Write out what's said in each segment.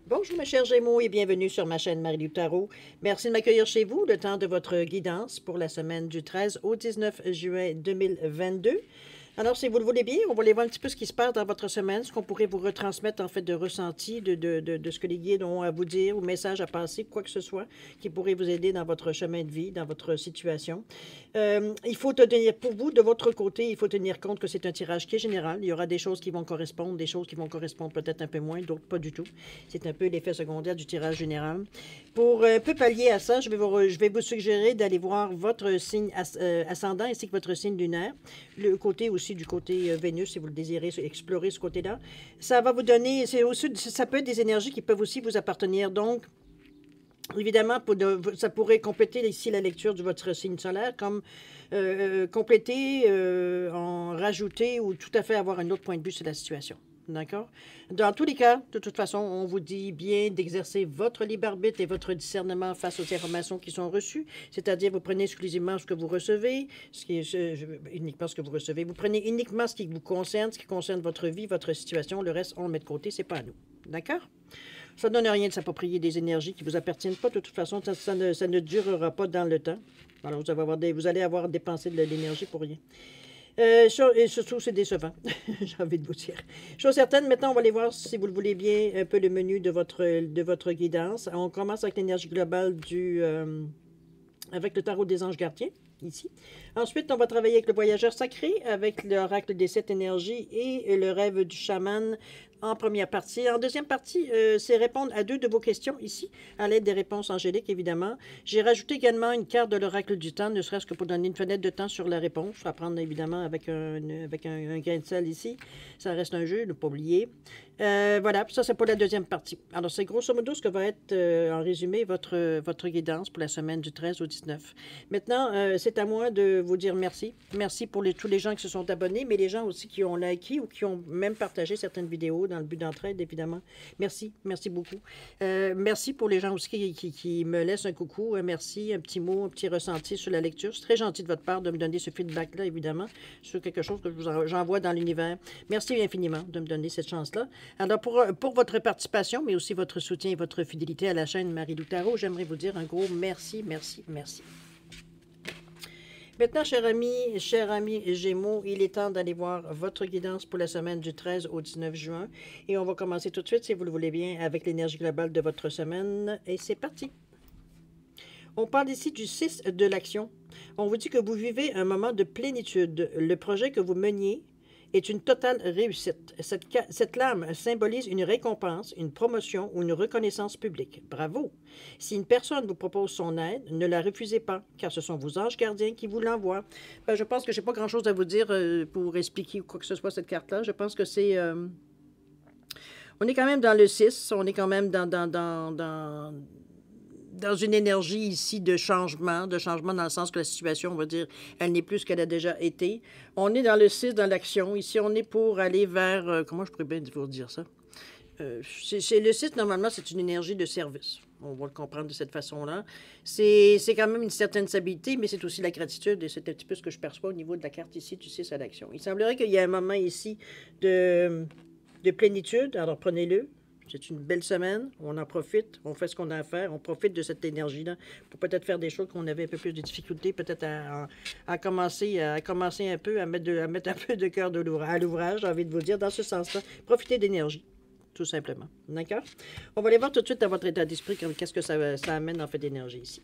Bonjour mes chers Gémeaux et bienvenue sur ma chaîne Marie-Lou Tarot. Merci de m'accueillir chez vous le temps de votre guidance pour la semaine du 13 au 19 juin 2022. Alors, si vous le voulez bien, on va aller voir un petit peu ce qui se passe dans votre semaine, ce qu'on pourrait vous retransmettre en fait de ressenti, de ce que les guides ont à vous dire, ou message à passer, quoi que ce soit, qui pourrait vous aider dans votre chemin de vie, dans votre situation. Il faut tenir, pour vous, de votre côté, il faut tenir compte que c'est un tirage qui est général. Il y aura des choses qui vont correspondre, des choses qui vont correspondre peut-être un peu moins, d'autres pas du tout. C'est un peu l'effet secondaire du tirage général. Pour un peu pallier à ça, je vais vous suggérer d'aller voir votre signe ascendant ainsi que votre signe lunaire, le côté aussi du côté Vénus, si vous le désirez explorer ce côté-là. Ça va vous donner, ça peut être des énergies qui peuvent aussi vous appartenir. Donc, évidemment, ça pourrait compléter ici la lecture de votre signe solaire, comme compléter, en rajouter ou tout à fait avoir un autre point de vue sur la situation. D'accord? Dans tous les cas, de toute façon, on vous dit bien d'exercer votre libre arbitre et votre discernement face aux informations qui sont reçues, c'est-à-dire vous prenez exclusivement ce que vous recevez, uniquement ce que vous recevez. Vous prenez uniquement ce qui vous concerne, ce qui concerne votre vie, votre situation. Le reste, on le met de côté, c'est pas à nous. D'accord? Ça ne donne rien de s'approprier des énergies qui ne vous appartiennent pas. De toute façon, ça ne durera pas dans le temps. Alors, vous allez avoir dépensé de l'énergie pour rien. Et surtout, c'est décevant, j'ai envie de vous dire. Chose certaine, maintenant, on va aller voir, si vous le voulez bien, un peu le menu de votre guidance. On commence avec l'énergie globale avec le tarot des anges gardiens, ici. Ensuite, on va travailler avec le voyageur sacré, avec l'oracle des 7 énergies et le rêve du chaman en première partie. En deuxième partie, c'est répondre à 2 de vos questions ici, à l'aide des réponses angéliques, évidemment. J'ai rajouté également une carte de l'oracle du temps, ne serait-ce que pour donner une fenêtre de temps sur la réponse. À prendre, évidemment, avec un grain de sel ici. Ça reste un jeu, ne pas oublier. Voilà, ça, c'est pour la deuxième partie. Alors, c'est grosso modo ce que va être, en résumé, votre guidance pour la semaine du 13 au 19. Maintenant, c'est à moi de vous dire merci. Merci pour tous les gens qui se sont abonnés, mais les gens aussi qui ont liké ou qui ont même partagé certaines vidéos dans le but d'entraide, évidemment. Merci, merci beaucoup. Merci pour les gens aussi qui me laissent un coucou, un merci, un petit mot, un petit ressenti sur la lecture. C'est très gentil de votre part de me donner ce feedback-là, évidemment, sur quelque chose que j'envoie dans l'univers. Merci infiniment de me donner cette chance-là. Alors, pour votre participation, mais aussi votre soutien et votre fidélité à la chaîne Marie-Lou Tarot, j'aimerais vous dire un gros merci, merci, merci. Maintenant, chers amis Gémeaux, il est temps d'aller voir votre guidance pour la semaine du 13 au 19 juin. Et on va commencer tout de suite, si vous le voulez bien, avec l'énergie globale de votre semaine. Et c'est parti! On parle ici du 6 de l'action. On vous dit que vous vivez un moment de plénitude. Le projet que vous meniez est une totale réussite. Cette lame symbolise une récompense, une promotion ou une reconnaissance publique. Bravo! Si une personne vous propose son aide, ne la refusez pas, car ce sont vos anges gardiens qui vous l'envoient. Je pense que je n'ai pas grand-chose à vous dire pour expliquer quoi que ce soit cette carte-là. Je pense que c'est... on est quand même dans le 6, on est quand même dans une énergie ici de changement dans le sens que la situation, on va dire, elle n'est plus ce qu'elle a déjà été. On est dans le 6, dans l'action. Ici, on est pour aller vers... comment je pourrais bien vous dire ça? Le 6, normalement, c'est une énergie de service. On va le comprendre de cette façon-là. C'est quand même une certaine stabilité, mais c'est aussi la gratitude, et c'est un petit peu ce que je perçois au niveau de la carte ici du 6 à l'action. Il semblerait qu'il y ait un moment ici de plénitude, alors prenez-le. C'est une belle semaine, on en profite, on fait ce qu'on a à faire, on profite de cette énergie-là pour peut-être faire des choses qu'on avait un peu plus de difficultés, peut-être à commencer un peu, à mettre un peu de cœur à l'ouvrage, j'ai envie de vous dire, dans ce sens-là. Profitez d'énergie, tout simplement. D'accord? On va aller voir tout de suite dans votre état d'esprit, qu'est-ce que ça amène en fait d'énergie ici.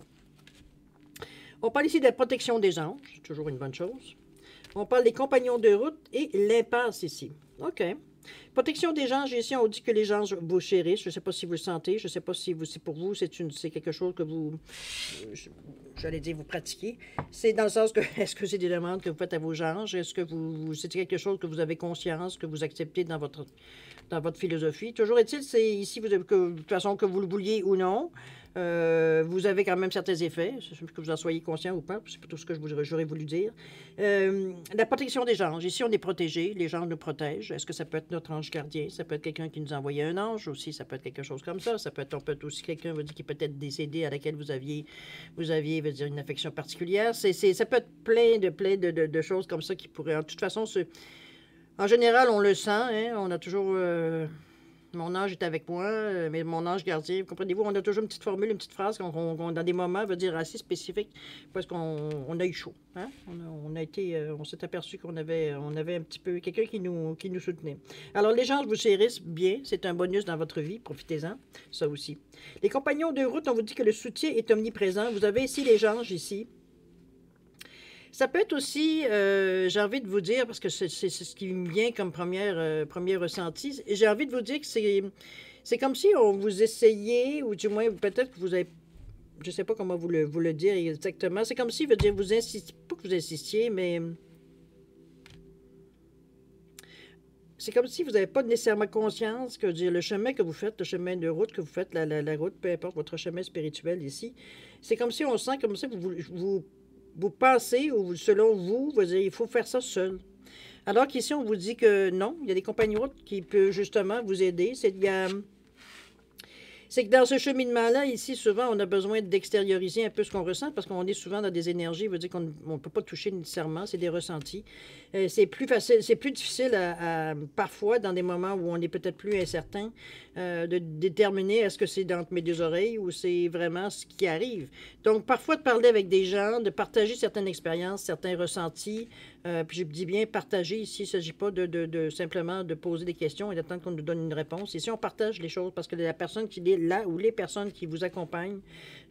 On parle ici de la protection des anges, c'est toujours une bonne chose. On parle des compagnons de route et l'impasse ici. OK. Protection des anges, ici, on dit que les anges vous chérissent. Je ne sais pas si vous le sentez. Je ne sais pas si pour vous, c'est quelque chose que vous, j'allais dire, vous pratiquez. C'est dans le sens que, est-ce que c'est des demandes que vous faites à vos anges? Est-ce que c'est quelque chose que vous avez conscience, que vous acceptez dans votre philosophie? Toujours est-il, c'est ici, de toute façon, que vous le vouliez ou non, vous avez quand même certains effets, que vous en soyez conscient ou pas, c'est plutôt ce que j'aurais voulu dire. La protection des anges. Ici, on est protégé, les anges nous protègent. Est-ce que ça peut être notre ange gardien? Ça peut être quelqu'un qui nous a envoyé un ange aussi, ça peut être quelque chose comme ça. On peut être aussi quelqu'un qui est peut-être décédé, à laquelle vous aviez veut dire, une affection particulière. Ça peut être plein de choses comme ça qui pourraient, de toute façon, en général, on le sent, hein, on a toujours... Mon ange est avec moi, mais mon ange gardien, comprenez-vous, on a toujours une petite formule, une petite phrase dans des moments, veut dire assez spécifique, parce qu'on a eu chaud. Hein? On s'est aperçu on avait un petit peu quelqu'un qui nous soutenait. Alors, les gens vous chérissent bien, c'est un bonus dans votre vie, profitez-en, ça aussi. Les compagnons de route, on vous dit que le soutien est omniprésent. Vous avez ici les gens, ici. Ça peut être aussi, j'ai envie de vous dire, parce que c'est ce qui me vient comme premier ressenti, j'ai envie de vous dire que c'est comme si on vous essayait, ou du moins peut-être que vous avez, je ne sais pas comment vous le dire exactement, c'est comme si, veut dire, vous insistiez, pas que vous insistiez, mais c'est comme si vous n'avez pas nécessairement conscience que dire, le chemin que vous faites, le chemin de route que vous faites, la route, peu importe votre chemin spirituel ici, c'est comme si on sent comme ça que vous pensez, ou selon vous, vous dire, il faut faire ça seul. Alors qu'ici, on vous dit que non, il y a des compagnies routes qui peuvent justement vous aider. C'est que dans ce cheminement-là, ici, souvent, on a besoin d'extérioriser un peu ce qu'on ressent parce qu'on est souvent dans des énergies, veut dire qu'on ne peut pas toucher nécessairement, c'est des ressentis. C'est plus facile, c'est plus difficile parfois, dans des moments où on est peut-être plus incertain, de déterminer est-ce que c'est entre mes deux oreilles ou c'est vraiment ce qui arrive. Donc, parfois, de parler avec des gens, de partager certaines expériences, certains ressentis, puis je dis bien partager ici, il ne s'agit pas simplement de poser des questions et d'attendre qu'on nous donne une réponse. Ici, on partage les choses parce que la personne qui est là ou les personnes qui vous accompagnent,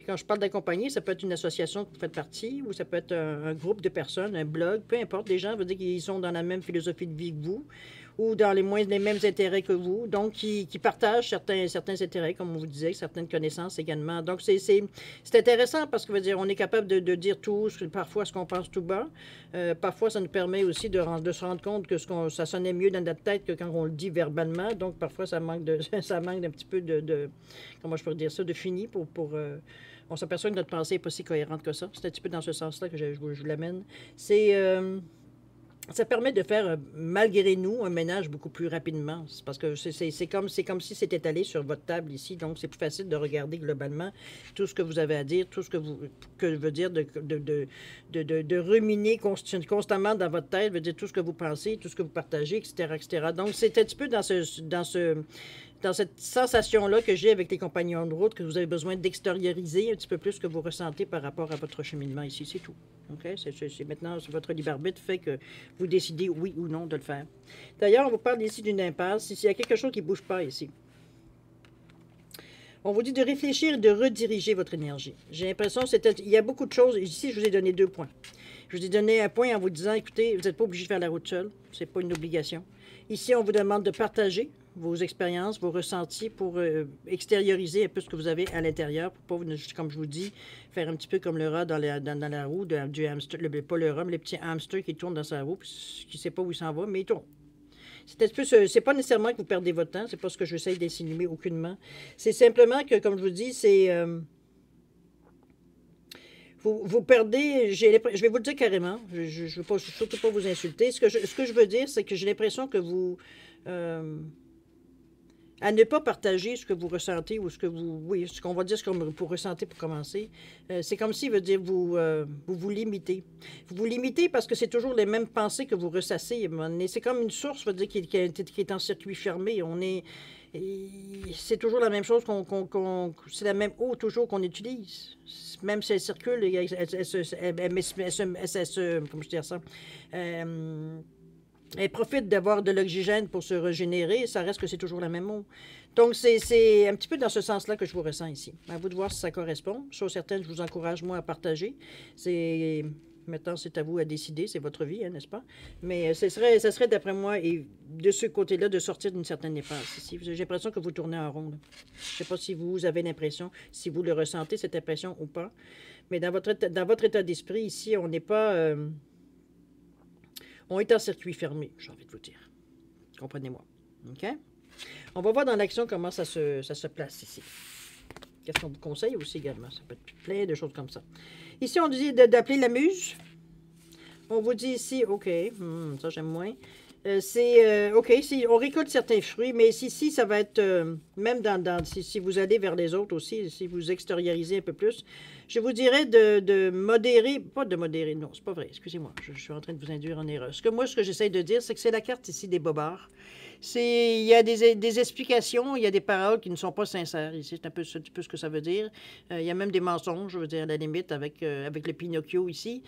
quand je parle d'accompagner, ça peut être une association que vous faites partie ou ça peut être un groupe de personnes, un blog, peu importe. Les gens veut dire qu'ils sont dans la même philosophie de vie que vous ou dans les mêmes intérêts que vous, donc qui partagent certains intérêts, comme on vous disait, certaines connaissances également. Donc, c'est intéressant parce que veut dire on est capable de dire tout, parfois ce qu'on pense tout bas. Parfois, ça nous permet aussi de se rendre compte que ça sonnait mieux dans notre tête que quand on le dit verbalement. Donc, parfois, ça manque d'un petit peu comment je pourrais dire ça, de fini on s'aperçoit que notre pensée n'est pas si cohérente que ça. C'est un petit peu dans ce sens-là que je vous l'amène. Ça permet de faire, malgré nous, un ménage beaucoup plus rapidement. C'est parce que c'est comme si c'était étalé sur votre table ici. Donc, c'est plus facile de regarder globalement tout ce que vous avez à dire, tout ce que veut dire de ruminer constamment dans votre tête, veut dire tout ce que vous pensez, tout ce que vous partagez, etc., etc. Donc, c'est un petit peu dans cette sensation-là que j'ai avec les compagnons de route, que vous avez besoin d'extérioriser un petit peu plus ce que vous ressentez par rapport à votre cheminement ici. C'est tout. Okay? Maintenant, votre libre arbitre fait que vous décidez oui ou non de le faire. D'ailleurs, on vous parle ici d'une impasse. Ici, il y a quelque chose qui ne bouge pas ici. On vous dit de réfléchir et de rediriger votre énergie. J'ai l'impression qu'il y a beaucoup de choses. Ici, je vous ai donné 2 points. Je vous ai donné un point en vous disant, écoutez, vous n'êtes pas obligé de faire la route seul. Ce n'est pas une obligation. Ici, on vous demande de partager vos expériences, vos ressentis pour extérioriser un peu ce que vous avez à l'intérieur, pour pas, comme je vous dis, faire un petit peu comme le rat dans la roue du hamster, pas le rat, mais le petit hamster qui tourne dans sa roue, qui ne sait pas où il s'en va, mais il tourne. C'est pas nécessairement que vous perdez votre temps, c'est pas ce que j'essaie d'insinuer aucunement. C'est simplement que, comme je vous dis, vous perdez, je vais vous le dire carrément, je ne veux surtout pas vous insulter. Ce que je veux dire, c'est que j'ai l'impression que vous... à ne pas partager ce que vous ressentez ou ce qu'on va dire, ce que vous ressentez pour commencer, c'est comme si, veut dire, vous limitez. Vous vous limitez parce que c'est toujours les mêmes pensées que vous ressassez. C'est comme une source, veut dire, qui est en circuit fermé. C'est toujours la même chose c'est la même eau toujours qu'on utilise. Même si elle circule, comment je dis ça? Elle profite d'avoir de l'oxygène pour se régénérer, ça reste que c'est toujours la même eau. Donc, c'est un petit peu dans ce sens-là que je vous ressens ici. À vous de voir si ça correspond. Chose certaine, je vous encourage, moi, à partager. Maintenant, c'est à vous à décider, c'est votre vie, hein, n'est-ce pas? Mais ça serait d'après moi, et de ce côté-là, de sortir d'une certaine impasse ici. J'ai l'impression que vous tournez en rond. Là. Je ne sais pas si vous avez l'impression, si vous le ressentez, cette impression ou pas. Mais dans votre état d'esprit, ici, on n'est pas... on est en circuit fermé, j'ai envie de vous dire. Comprenez-moi. OK? On va voir dans l'action comment ça se place ici. Qu'est-ce qu'on vous conseille aussi également? Ça peut être plein de choses comme ça. Ici, on dit d'appeler la muse. On vous dit ici, OK, ça j'aime moins. OK, on récolte certains fruits, mais ici, ça va être, même si vous allez vers les autres aussi, si vous extériorisez un peu plus, je vous dirais de modérer, pas de modérer, non, c'est pas vrai, excusez-moi, je suis en train de vous induire en erreur. Ce que j'essaie de dire, c'est que c'est la carte ici des bobards. Il y a des explications, il y a des paroles qui ne sont pas sincères ici. C'est un peu ce que ça veut dire. Il y a même des mensonges, je veux dire, à la limite, avec le Pinocchio ici.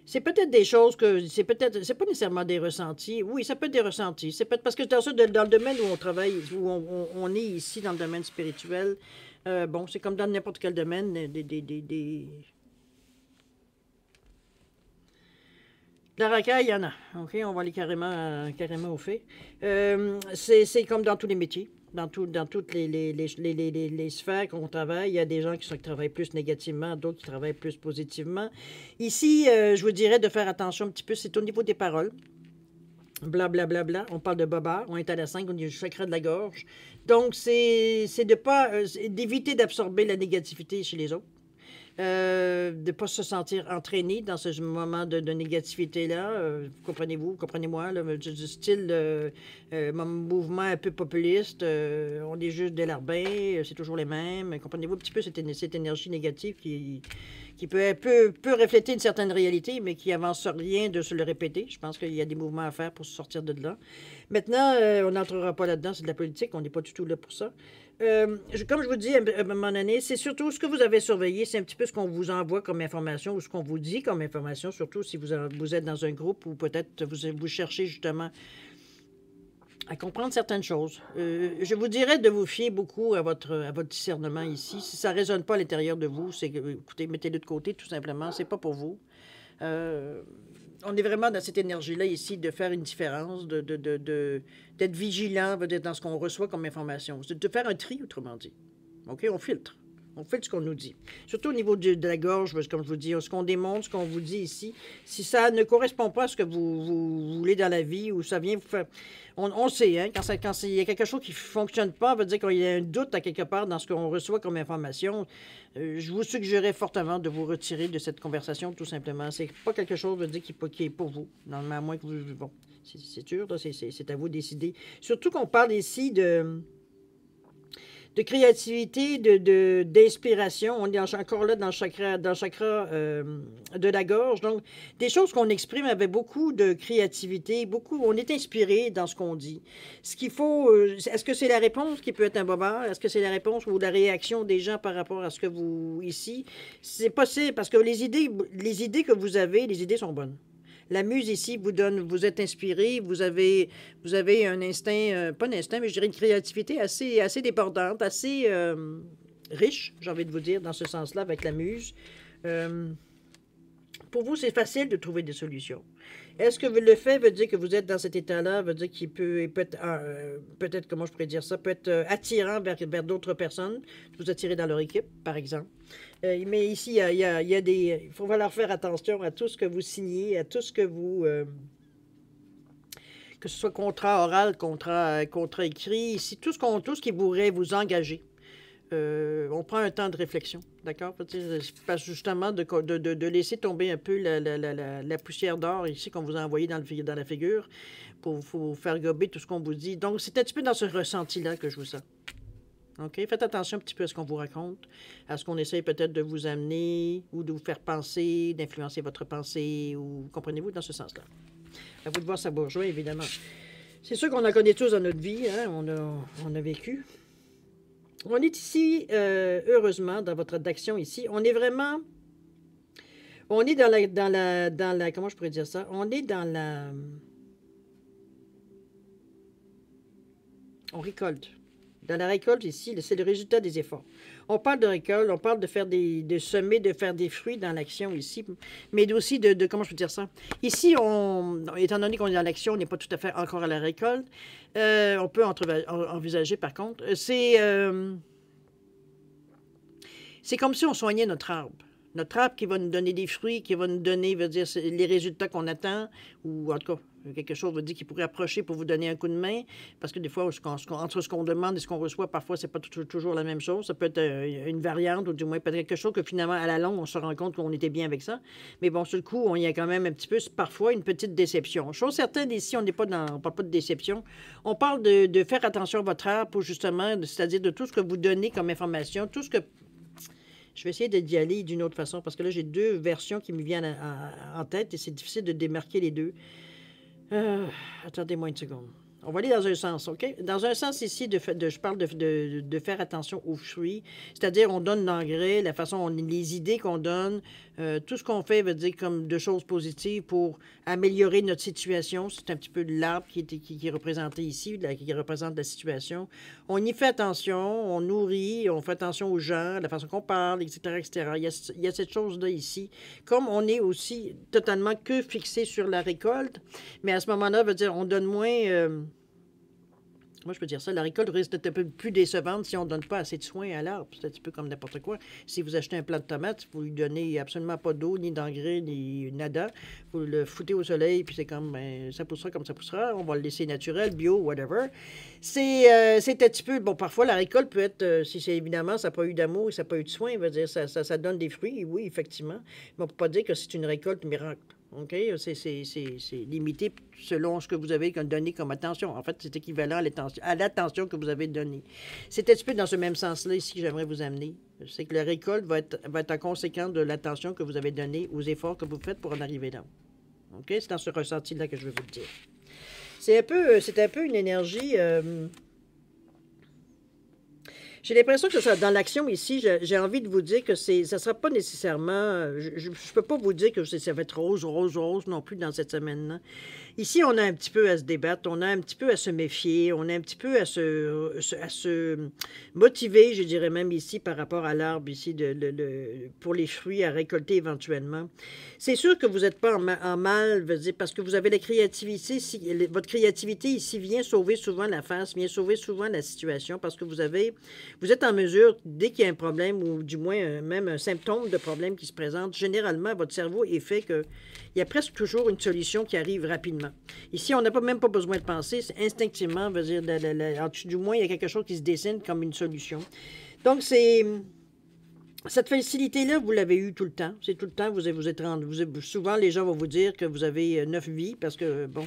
C'est peut-être des choses c'est pas nécessairement des ressentis. Oui, ça peut être des ressentis. C'est peut-être parce que dans le domaine où on travaille, où on est ici, dans le domaine spirituel, bon, c'est comme dans n'importe quel domaine, de la racaille, il y en a. OK, on va aller carrément au fait. C'est comme dans tous les métiers. Dans toutes les sphères qu'on travaille, il y a des gens qui travaillent plus négativement, d'autres qui travaillent plus positivement. Ici, je vous dirais de faire attention un petit peu, c'est au niveau des paroles. Blablabla, bla, bla, bla. On parle de bobard, on est à la 5, on est du chakra de la gorge. Donc, c'est de pas d'éviter d'absorber la négativité chez les autres. De ne pas se sentir entraîné dans ce moment de négativité-là. Comprenez-vous, comprenez-moi, du style mouvement un peu populiste. On est juste des larbins, c'est toujours les mêmes. Comprenez-vous un petit peu cette énergie négative qui peut refléter une certaine réalité, mais qui avance rien de se le répéter. Je pense qu'il y a des mouvements à faire pour se sortir de là. Maintenant, on n'entrera pas là-dedans, c'est de la politique, on n'est pas du tout là pour ça. Comme je vous dis à un moment donné, c'est surtout ce que vous avez surveillé, c'est un petit peu ce qu'on vous envoie comme information ou ce qu'on vous dit comme information, surtout si vous êtes dans un groupe ou peut-être vous cherchez justement à comprendre certaines choses. Je vous dirais de vous fier beaucoup à votre discernement ici. Si ça ne résonne pas à l'intérieur de vous, c'est que, écoutez, mettez-le de côté tout simplement, c'est pas pour vous. On est vraiment dans cette énergie-là ici de faire une différence, d'être vigilant dans ce qu'on reçoit comme information. C'est de faire un tri, autrement dit. OK? On filtre. On filtre ce qu'on nous dit. Surtout au niveau de la gorge, comme je vous dis, ce qu'on démontre, ce qu'on vous dit ici. Si ça ne correspond pas à ce que vous voulez dans la vie ou ça vient vous faire... On sait, hein, quand il y a quelque chose qui ne fonctionne pas, ça veut dire qu'il y a un doute à quelque part dans ce qu'on reçoit comme information. Je vous suggérerais fortement de vous retirer de cette conversation, tout simplement. C'est pas quelque chose, veut dire, qui est pour vous. Normalement, à moins que vous... Bon, c'est sûr, c'est à vous de décider. Surtout qu'on parle ici de créativité, d'inspiration. On est encore là dans le chakra de la gorge. Donc, des choses qu'on exprime avec beaucoup de créativité, on est inspiré dans ce qu'on dit. Ce qu'il faut, est-ce que c'est la réponse qui peut être un bobard? Est-ce que c'est la réponse ou la réaction des gens par rapport à ce que vous, ici? C'est possible, parce que les idées que vous avez, les idées sont bonnes. La muse ici vous êtes inspiré, vous avez un instinct, pas un instinct, mais je dirais une créativité assez débordante, assez riche, j'ai envie de vous dire, dans ce sens-là, avec la muse. Pour vous, c'est facile de trouver des solutions. Est-ce que le fait veut dire que vous êtes dans cet état-là, veut dire qu'il peut être, peut-être, comment je pourrais dire ça, peut être attirant vers d'autres personnes, vous attirer dans leur équipe, par exemple. Mais ici, il faut falloir faire attention à tout ce que vous signez, à tout ce que vous... que ce soit contrat oral, contrat écrit, ici, tout ce qui pourrait vous engager. On prend un temps de réflexion, d'accord? Parce justement de laisser tomber un peu la poussière d'or ici qu'on vous a envoyé dans la figure pour vous faire gober tout ce qu'on vous dit. Donc, c'est un petit peu dans ce ressenti-là que je vous sens. OK? Faites attention un petit peu à ce qu'on vous raconte, à ce qu'on essaye peut-être de vous amener ou de vous faire penser, d'influencer votre pensée, ou comprenez-vous, dans ce sens-là. À vous de voir ça bourgeois, évidemment. C'est sûr qu'on en connaît tous dans notre vie, hein? On a vécu. On est ici, heureusement, dans votre d'action ici. On est vraiment... On est dans la... Comment je pourrais dire ça? On est dans la... On récolte. Dans la récolte ici, c'est le résultat des efforts. On parle de récolte, on parle de faire de semer, de faire des fruits dans l'action ici, mais aussi comment je peux dire ça? Ici, étant donné qu'on est dans l'action, on n'est pas tout à fait encore à la récolte. On peut envisager, par contre, c'est comme si on soignait notre arbre. Notre arbre qui va nous donner des fruits, qui va nous donner, veut dire, les résultats qu'on attend, ou en tout cas, quelque chose veut dire qui pourrait approcher pour vous donner un coup de main, parce que des fois, entre ce qu'on demande et ce qu'on reçoit, parfois, c'est pas toujours la même chose. Ça peut être une variante, ou du moins peut-être quelque chose que finalement, à la longue, on se rend compte qu'on était bien avec ça. Mais bon, sur le coup, il y a quand même un petit peu, parfois, une petite déception. Chose certaine, ici, on parle pas de déception. On parle de faire attention à votre arbre pour justement, c'est-à-dire de tout ce que vous donnez comme information, tout ce que... Je vais essayer d'y aller d'une autre façon parce que là, j'ai deux versions qui me viennent en tête et c'est difficile de démarquer les deux. Attendez-moi une seconde. On va aller dans un sens, OK? Dans un sens ici, je parle de faire attention aux fruits, c'est-à-dire on donne l'engrais, la façon, les idées qu'on donne, tout ce qu'on fait veut dire comme de choses positives pour améliorer notre situation. C'est un petit peu de l'arbre qui est représenté ici, qui représente la situation. On y fait attention, on nourrit, on fait attention aux gens, la façon qu'on parle, etc., etc. Il y a cette chose-là ici. Comme on est aussi totalement que fixé sur la récolte, mais à ce moment-là, veut dire on donne moins... moi, je peux dire ça. La récolte risque d'être un peu plus décevante si on ne donne pas assez de soins à l'arbre. C'est un petit peu comme n'importe quoi. Si vous achetez un plant de tomates, vous lui donnez absolument pas d'eau, ni d'engrais, ni nada. Vous le foutez au soleil, puis c'est comme, ben, ça poussera comme ça poussera. On va le laisser naturel, bio, whatever. C'est un petit peu... Bon, parfois, la récolte peut être, si c'est évidemment, ça n'a pas eu d'amour et ça n'a pas eu de soin, veut dire, ça donne des fruits, oui, effectivement. Mais on ne peut pas dire que c'est une récolte miracle. OK? C'est limité selon ce que vous avez donné comme attention. En fait, c'est équivalent à l'attention que vous avez donnée. C'est un petit peu dans ce même sens-là ici que j'aimerais vous amener. C'est que la récolte va être en conséquence de l'attention que vous avez donnée aux efforts que vous faites pour en arriver là. OK? C'est dans ce ressenti-là que je veux vous le dire. C'est un peu une énergie... j'ai l'impression que ça, dans l'action ici, j'ai envie de vous dire que ça ne sera pas nécessairement... Je ne peux pas vous dire que ça va être rose, rose, rose non plus dans cette semaine-là. Ici, on a un petit peu à se débattre, on a un petit peu à se méfier, on a un petit peu à se motiver, je dirais même ici, par rapport à l'arbre ici, pour les fruits à récolter éventuellement. C'est sûr que vous n'êtes pas en mal, veux dire, parce que vous avez la créativité. Votre créativité ici vient sauver souvent la face, vient sauver souvent la situation, parce que vous êtes en mesure, dès qu'il y a un problème, ou du moins même un symptôme de problème qui se présente, généralement, votre cerveau est fait que il y a presque toujours une solution qui arrive rapidement. Ici, on n'a même pas besoin de penser. Instinctivement, veut dire, du moins, il y a quelque chose qui se dessine comme une solution. Donc, cette facilité-là, vous l'avez eue tout le temps. C'est tout le temps, souvent, les gens vont vous dire que vous avez 9 vies parce que, bon,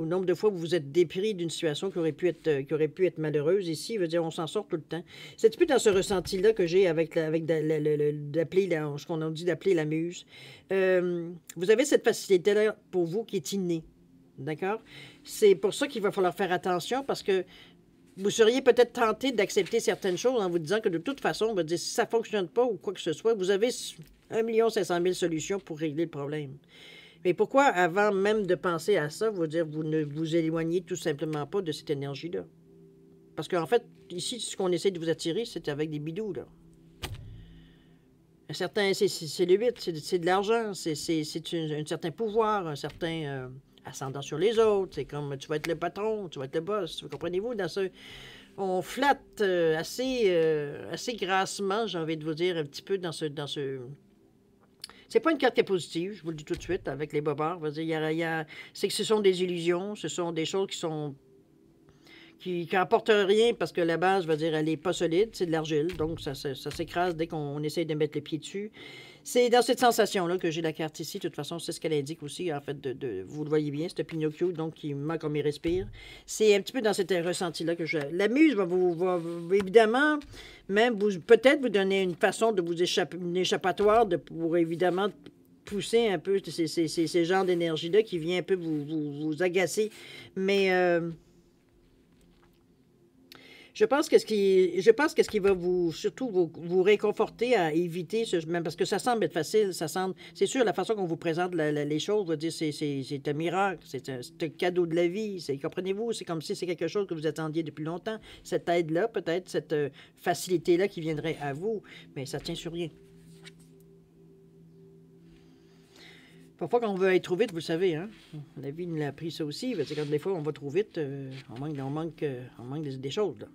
au nombre de fois où vous êtes dépris d'une situation qui aurait pu être malheureuse. Ici, veut dire, on s'en sort tout le temps. C'est un petit peu dans ce ressenti-là que j'ai avec ce qu'on a dit d'appeler la muse. Vous avez cette facilité-là pour vous qui est innée. D'accord? C'est pour ça qu'il va falloir faire attention parce que vous seriez peut-être tenté d'accepter certaines choses en vous disant que de toute façon, on va dire, si ça ne fonctionne pas ou quoi que ce soit, vous avez 1 500 000 solutions pour régler le problème. Mais pourquoi, avant même de penser à ça, vous ne vous éloignez tout simplement pas de cette énergie-là? Parce qu'en fait, ici, ce qu'on essaie de vous attirer, c'est avec des bidous, là. C'est le 8, c'est de l'argent, c'est un certain pouvoir, un certain ascendant sur les autres. C'est comme, tu vas être le patron, tu vas être le boss, vous comprenez-vous? On flatte assez grassement, j'ai envie de vous dire, un petit peu dans ce... C'est pas une carte qui est positive, je vous le dis tout de suite, avec les bobards. C'est que ce sont des illusions, ce sont des choses qui n'apportent rien parce que la base, elle n'est pas solide, c'est de l'argile, donc ça s'écrase dès qu'on essaie de mettre les pieds dessus. C'est dans cette sensation-là que j'ai la carte ici. De toute façon, c'est ce qu'elle indique aussi, en fait, vous le voyez bien, c'est Pinocchio, donc qui ment comme il respire. C'est un petit peu dans cet ressenti-là que la muse va évidemment, même peut-être vous donner une façon de vous échapper, une échappatoire pour évidemment pousser un peu ces genres d'énergie-là qui vient un peu vous agacer. Mais... je pense que ce qui va surtout vous réconforter à éviter, même parce que ça semble être facile, c'est sûr, la façon qu'on vous présente les choses, va dire, c'est un miracle, c'est un cadeau de la vie, comprenez-vous, c'est comme si c'est quelque chose que vous attendiez depuis longtemps, cette aide-là, peut-être, cette facilité-là qui viendrait à vous, mais ça tient sur rien. Parfois, quand on veut aller trop vite, vous le savez, hein? La vie nous l'a appris ça aussi. Parce que quand des fois, on va trop vite, on manque des choses, là.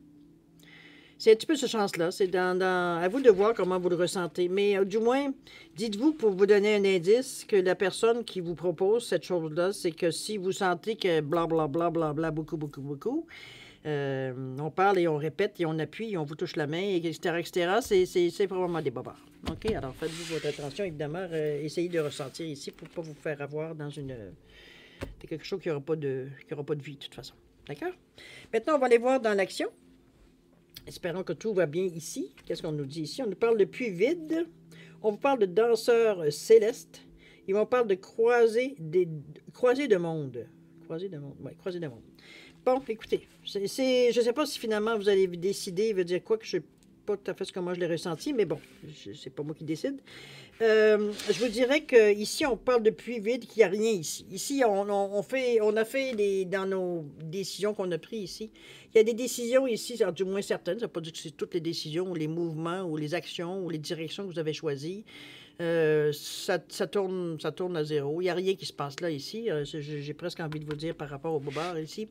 C'est un petit peu ce chance-là. C'est à vous de voir comment vous le ressentez. Mais du moins, dites-vous, pour vous donner un indice, que la personne qui vous propose cette chose-là, c'est que si vous sentez que blablabla, bla, bla, bla, beaucoup, beaucoup, beaucoup, on parle et on répète et on appuie et on vous touche la main, etc., etc., c'est probablement des bobards. OK? Alors, faites-vous votre attention, évidemment. Essayez de ressentir ici pour ne pas vous faire avoir dans quelque chose qui n'aura pas de vie, de toute façon. D'accord? Maintenant, on va aller voir dans l'action. Espérons que tout va bien ici. Qu'est-ce qu'on nous dit ici? On nous parle de puits vide. On vous parle de danseurs célestes. Et on parle de croisés de monde. Croisés de monde. Oui, croisés de monde. Bon, écoutez, je ne sais pas si finalement vous allez décider, veut dire quoi, que je ne sais pas tout à fait comment je l'ai ressenti, mais bon, c'est pas moi qui décide. Je vous dirais qu'ici, on parle de puits vide, qu'il n'y a rien ici. Ici, on a fait dans nos décisions qu'on a prises ici, il y a des décisions ici, du moins certaines, ça ne veut pas dire que c'est toutes les décisions, ou les mouvements, ou les actions, ou les directions que vous avez choisies. Ça tourne à zéro. Il n'y a rien qui se passe là, ici. J'ai presque envie de vous dire par rapport au bobard, ici.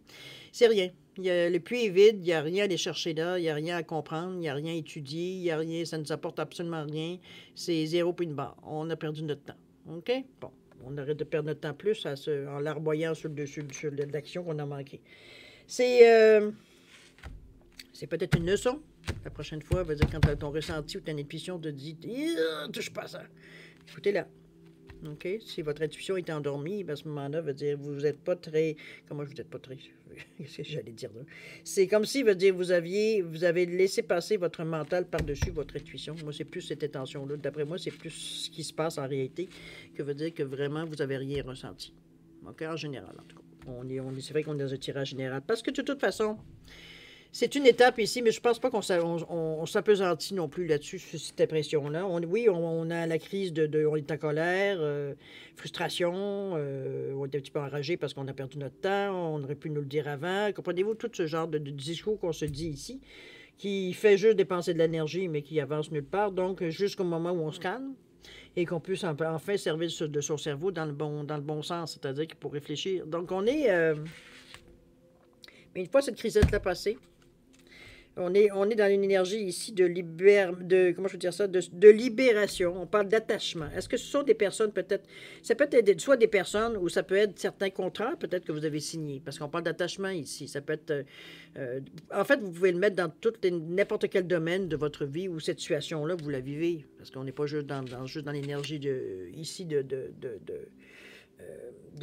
C'est rien. Le puits est vide, il n'y a rien à aller chercher là, il n'y a rien à comprendre, il n'y a rien à étudier, il n'y a rien, ça ne nous apporte absolument rien. C'est zéro puis une barre. On a perdu notre temps. OK? Bon, on arrête de perdre notre temps plus en larmoyant sur l'action qu'on a manqué. C'est peut-être une leçon. La prochaine fois, veut dire quand ton ressenti ou ton intuition te dit « touche pas à ça ». Écoutez-la. OK? Si votre intuition est endormie, à ce moment-là, veut dire vous n'êtes pas très... Comment vous n'êtes pas très... Qu'est-ce que j'allais dire là? C'est comme si, veut dire, vous avez laissé passer votre mental par-dessus votre intuition. Moi, c'est plus cette intention-là. D'après moi, c'est plus ce qui se passe en réalité que veut dire que vraiment, vous n'avez rien ressenti. OK? En général, en tout cas. C'est vrai qu'on est dans un tirage général. Parce que de toute façon... C'est une étape ici, mais je ne pense pas qu'on s'apesantit non plus là-dessus, sur cette impression-là. On a la crise on est en colère, frustration, on est un petit peu enragé parce qu'on a perdu notre temps, on aurait pu nous le dire avant. Comprenez-vous, tout ce genre de discours qu'on se dit ici, qui fait juste dépenser de l'énergie, mais qui avance nulle part. Donc, jusqu'au moment où on se calme et qu'on puisse enfin servir de son cerveau dans le bon sens, c'est-à-dire pour réfléchir. Donc, on est... Mais une fois cette crisette-là passée, on est dans une énergie ici comment je veux dire ça, de libération. On parle d'attachement. Est-ce que ce sont des personnes peut-être, ça peut être soit des personnes ou ça peut être certains contrats peut-être que vous avez signés, parce qu'on parle d'attachement ici. Ça peut être, en fait, vous pouvez le mettre dans n'importe quel domaine de votre vie où cette situation-là, vous la vivez, parce qu'on n'est pas juste dans l'énergie ici de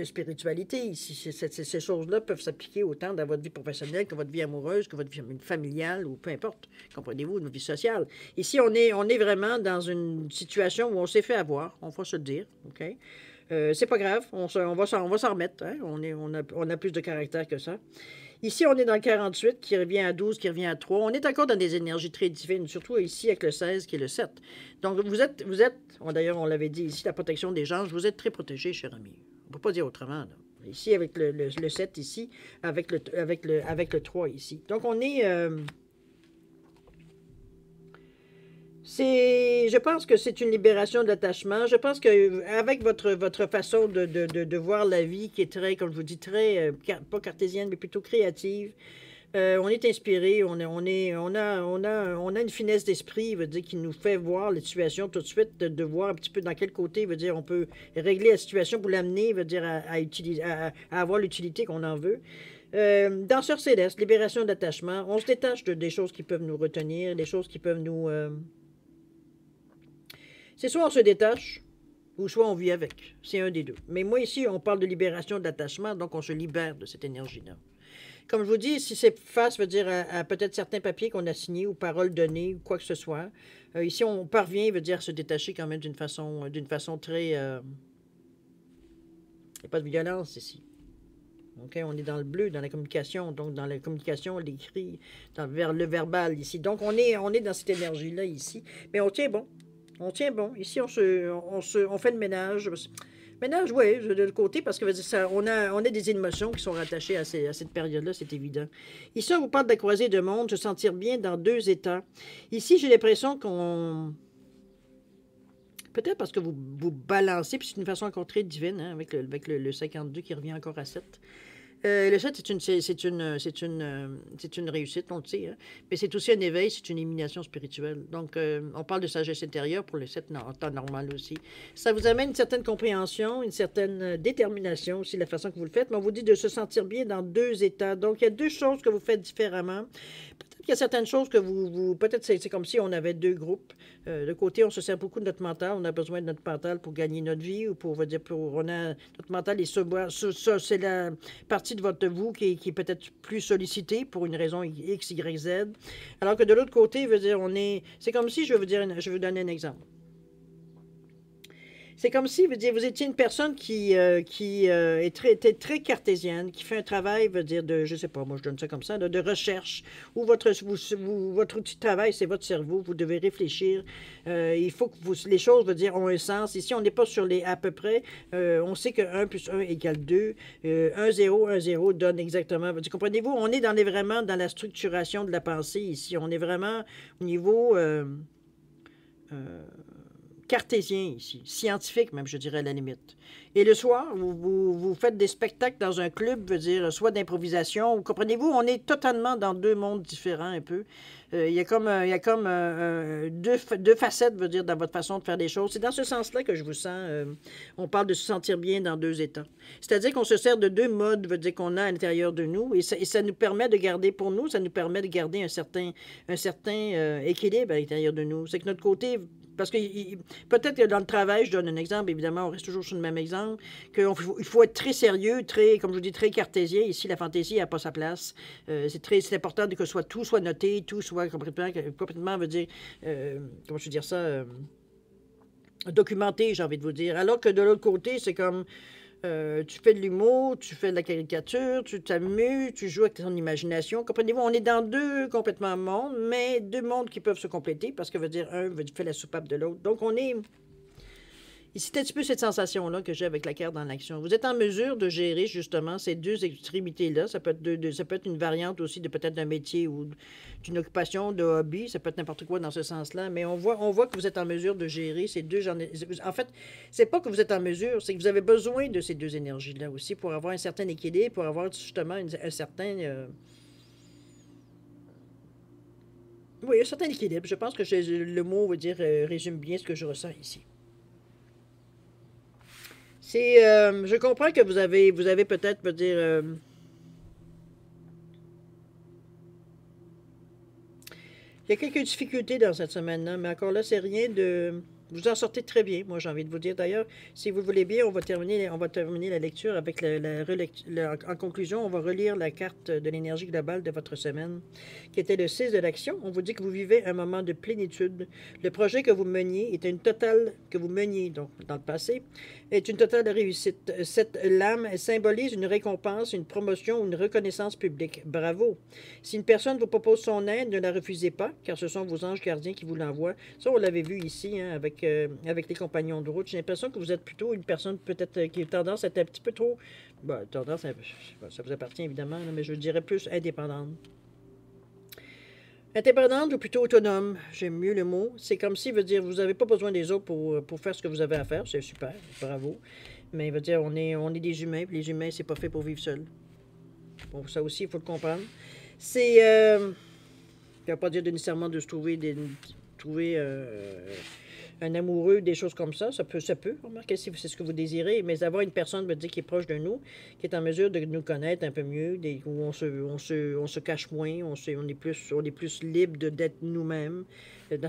spiritualité. Ici, ces choses-là peuvent s'appliquer autant dans votre vie professionnelle que votre vie amoureuse, que votre vie familiale ou peu importe, comprenez-vous, une vie sociale. Ici, on est vraiment dans une situation où on s'est fait avoir, on va se le dire, OK? C'est pas grave, on va s'en remettre, hein? On a plus de caractère que ça. Ici, on est dans le 48, qui revient à 12, qui revient à 3. On est encore dans des énergies très divines, surtout ici avec le 16, qui est le 7. Donc, vous êtes d'ailleurs, on l'avait dit ici, la protection des gens, vous êtes très protégé, cher ami. On ne peut pas dire autrement, là. Ici, avec le 7 ici, avec le 3 ici. Donc, on est... je pense que c'est une libération de l'attachement. Je pense qu'avec votre façon de voir la vie, qui est très, comme je vous dis, très, pas cartésienne, mais plutôt créative, on est inspiré, on a une finesse d'esprit, veut dire, qui nous fait voir la situation tout de suite, de voir un petit peu dans quel côté, veut dire, on peut régler la situation pour l'amener, veut dire, à avoir l'utilité qu'on en veut. Danseur céleste, libération d'attachement. On se détache des choses qui peuvent nous retenir, des choses qui peuvent nous... C'est soit on se détache, ou soit on vit avec. C'est un des deux. Mais moi, ici, on parle de libération d'attachement, donc on se libère de cette énergie-là. Comme je vous dis, si c'est face, veut dire, à peut-être certains papiers qu'on a signés ou paroles données ou quoi que ce soit, ici, on parvient, veut dire, à se détacher quand même d'une façon très... Il n'y a pas de violence ici. OK? On est dans le bleu, dans la communication, donc dans la communication, l'écrit, vers le verbal ici. Donc, on est dans cette énergie-là ici. Mais on tient bon. On tient bon. Ici, on fait le ménage. Ménage, oui, de l'autre côté, parce que on a des émotions qui sont rattachées à cette période-là, c'est évident. Ici, on vous parle de la croisée de monde, se sentir bien dans deux états. Ici, j'ai l'impression qu'on... Peut-être parce que vous balancez, puis c'est une façon encore très divine, hein, avec le 52 qui revient encore à 7. Le 7, c'est une réussite, on le sait, hein? Mais c'est aussi un éveil, c'est une élimination spirituelle. Donc, on parle de sagesse intérieure pour le 7 en temps normal aussi. Ça vous amène une certaine compréhension, une certaine détermination aussi, la façon que vous le faites, mais on vous dit de se sentir bien dans deux états. Donc, il y a deux choses que vous faites différemment. Peut-être qu'il y a certaines choses que peut-être c'est comme si on avait deux groupes. De côté, on se sert beaucoup de notre mental. On a besoin de notre mental pour gagner notre vie ou pour, dire, notre mental est c'est la partie de votre vous qui est peut-être plus sollicitée pour une raison X, Y, Z. Alors que de l'autre côté, veut dire, c'est comme si, je vais vous donner un exemple. C'est comme si, veut dire, vous étiez une personne qui était très cartésienne, qui fait un travail, veut dire, je sais pas, moi je donne ça comme ça, de recherche, où votre outil de travail, c'est votre cerveau, vous devez réfléchir. Il faut que les choses, veut dire, ont un sens. Ici, on n'est pas sur les à peu près. On sait que 1 plus 1 égale 2. 1, 0, 1, 0 donne exactement. Comprenez-vous, on est vraiment dans la structuration de la pensée ici. On est vraiment au niveau cartésien ici, scientifique même, je dirais à la limite. Et le soir, vous faites des spectacles dans un club, veut dire, soit d'improvisation, ou comprenez-vous, on est totalement dans deux mondes différents un peu. Il y a comme deux facettes, veut dire, dans votre façon de faire des choses. C'est dans ce sens-là que je vous sens, on parle de se sentir bien dans deux états. C'est-à-dire qu'on se sert de deux modes, veut dire, qu'on a à l'intérieur de nous, et ça nous permet de garder, pour nous, ça nous permet de garder un certain équilibre à l'intérieur de nous. C'est que notre côté... Parce que peut-être que dans le travail, je donne un exemple, évidemment, on reste toujours sur le même exemple, qu'il faut être très sérieux, très, comme je vous dis, très cartésien. Ici, la fantaisie n'a pas sa place. C'est important que tout soit noté, tout soit complètement veut dire, comment je veux dire ça, documenté, j'ai envie de vous dire. Alors que de l'autre côté, c'est comme... tu fais de l'humour, tu fais de la caricature, tu t'amuses, tu joues avec ton imagination. Comprenez-vous, on est dans deux complètement mondes, mais deux mondes qui peuvent se compléter parce que veut dire un fait la soupape de l'autre. Donc on est... Ici, c'est un petit peu cette sensation-là que j'ai avec la carte dans l'action. Vous êtes en mesure de gérer justement ces deux extrémités-là. Ça peut être ça peut être une variante aussi de peut-être d'un métier ou d'une occupation, de hobby. Ça peut être n'importe quoi dans ce sens-là. Mais on voit que vous êtes en mesure de gérer ces deux... En fait, c'est pas que vous êtes en mesure, c'est que vous avez besoin de ces deux énergies-là aussi pour avoir un certain équilibre, pour avoir justement un certain... Oui, un certain équilibre. Je pense que le mot, veut dire, résume bien ce que je ressens ici. Je comprends que vous avez peut-être, veut dire, il y a quelques difficultés dans cette semaine-là, mais encore là, c'est rien de... Vous en sortez très bien, moi j'ai envie de vous dire. D'ailleurs, si vous voulez bien, on va terminer la lecture avec en conclusion, on va relire la carte de l'énergie globale de votre semaine, qui était le 6 de l'action. On vous dit que vous vivez un moment de plénitude. Le projet que vous meniez donc dans le passé, est une totale réussite. Cette lame symbolise une récompense, une promotion ou une reconnaissance publique. Bravo! Si une personne vous propose son aide, ne la refusez pas, car ce sont vos anges gardiens qui vous l'envoient. Ça, on l'avait vu ici, hein, avec les compagnons de route. J'ai l'impression que vous êtes plutôt une personne peut-être qui a tendance à être un petit peu trop... ça vous appartient évidemment, mais je dirais plus indépendante. Indépendante ou plutôt autonome, j'aime mieux le mot. C'est comme si, veut dire, vous n'avez pas besoin des autres pour faire ce que vous avez à faire. C'est super, bravo. Mais veut dire, on est des humains, puis les humains, c'est pas fait pour vivre seuls. Bon, ça aussi, il faut le comprendre. C'est... ça ne veut pas dire nécessairement de se trouver un amoureux, des choses comme ça. Ça peut, remarquez si c'est ce que vous désirez, mais avoir une personne, veut dire, qui est proche de nous, qui est en mesure de nous connaître un peu mieux, où on se cache moins, on est plus libre d'être nous-mêmes.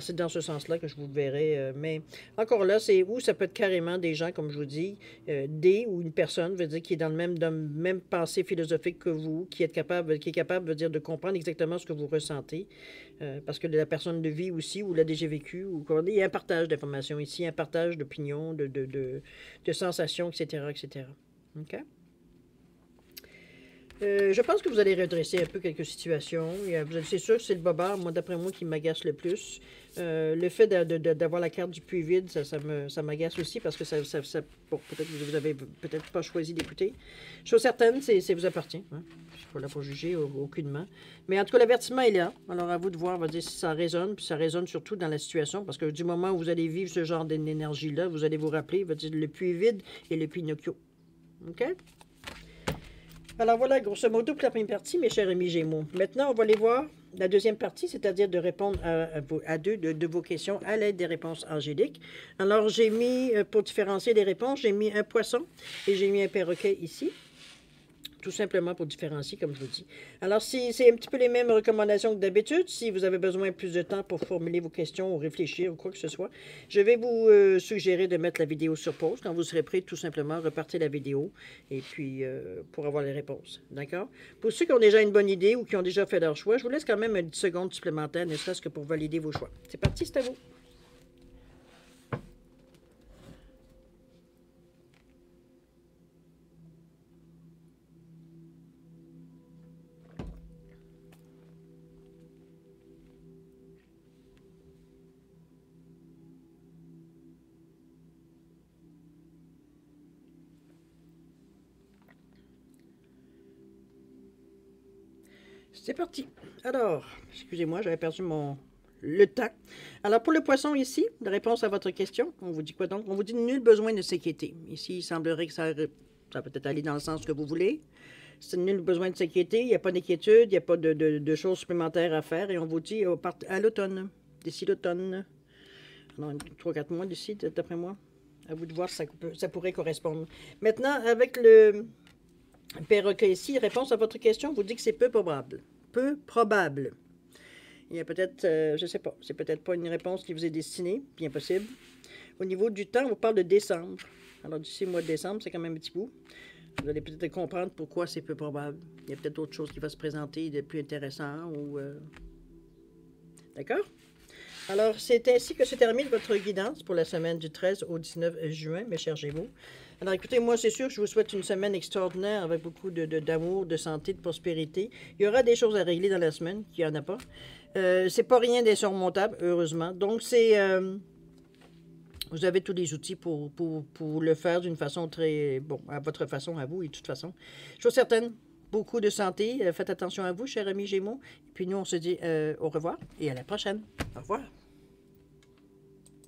C'est dans ce sens-là que je vous verrai. Mais encore là, c'est où ça peut être carrément des gens, comme je vous dis, ou une personne, veut dire, qui est dans le même pensée philosophique que vous, qui est capable, veut dire, de comprendre exactement ce que vous ressentez. Parce que la personne le vit aussi, ou l'a déjà vécu, il y a un partage d'informations ici, un partage d'opinions, de sensations, etc., etc. OK? Je pense que vous allez redresser un peu quelques situations. C'est sûr que c'est le bobard, moi, d'après moi, qui m'agace le plus. Le fait d'avoir la carte du puits vide, ça m'agace aussi parce que bon, peut-être que vous avez peut-être pas choisi d'écouter. Chose certaine, ça vous appartient. Hein? Je suis pas là pour juger aucunement. Mais en tout cas, l'avertissement est là. Alors, à vous de voir, on va dire si ça résonne, puis ça résonne surtout dans la situation, parce que du moment où vous allez vivre ce genre d'énergie-là, vous allez vous rappeler, on va dire, le puits vide et le Pinocchio. OK? Alors voilà, grosso modo, pour la première partie, mes chers amis Gémeaux. Maintenant, on va aller voir la deuxième partie, c'est-à-dire de répondre à deux de vos questions à l'aide des réponses angéliques. Alors, j'ai mis, pour différencier les réponses, j'ai mis un poisson et j'ai mis un perroquet ici. tout simplement pour différencier, comme je vous dis. Alors, si c'est un petit peu les mêmes recommandations que d'habitude, si vous avez besoin de plus de temps pour formuler vos questions ou réfléchir ou quoi que ce soit, je vais vous suggérer de mettre la vidéo sur pause. Quand vous serez prêt, tout simplement, repartez la vidéo et puis pour avoir les réponses. D'accord? Pour ceux qui ont déjà une bonne idée ou qui ont déjà fait leur choix, je vous laisse quand même une seconde supplémentaire, ne serait-ce que pour valider vos choix. C'est parti, c'est à vous. C'est parti. Alors, excusez-moi, j'avais perdu le temps. Alors, pour le poisson ici, la réponse à votre question, on vous dit quoi donc? On vous dit nul besoin de s'inquiéter. Ici, il semblerait que ça peut être aller dans le sens que vous voulez. C'est nul besoin de s'inquiéter, il n'y a pas d'inquiétude, il n'y a pas de choses supplémentaires à faire. Et on vous dit à l'automne, d'ici l'automne. Non, 3-4 mois d'ici, d'après moi. À vous de voir si ça pourrait correspondre. Maintenant, avec le perroquet ici, réponse à votre question, vous dit que c'est peu probable. Peu probable. Il y a peut-être, je ne sais pas, c'est peut-être pas une réponse qui vous est destinée, bien possible. Au niveau du temps, on vous parle de décembre. Alors d'ici le mois de décembre, c'est quand même un petit bout. Vous allez peut-être comprendre pourquoi c'est peu probable. Il y a peut-être autre chose qui va se présenter de plus intéressant ou... D'accord? Alors, c'est ainsi que se termine votre guidance pour la semaine du 13 au 19 juin, mes chers Gémeaux. Alors, écoutez, moi, c'est sûr que je vous souhaite une semaine extraordinaire avec beaucoup d'amour, de santé, de prospérité. Il y aura des choses à régler dans la semaine, qu'il n'y en a pas. C'est pas rien d'insurmontable, heureusement. Donc, vous avez tous les outils pour le faire d'une façon très... Bon, à votre façon, à vous, et de toute façon. Chose certaine, beaucoup de santé. Faites attention à vous, chers amis Gémeaux. Et puis nous, on se dit au revoir et à la prochaine. Au revoir.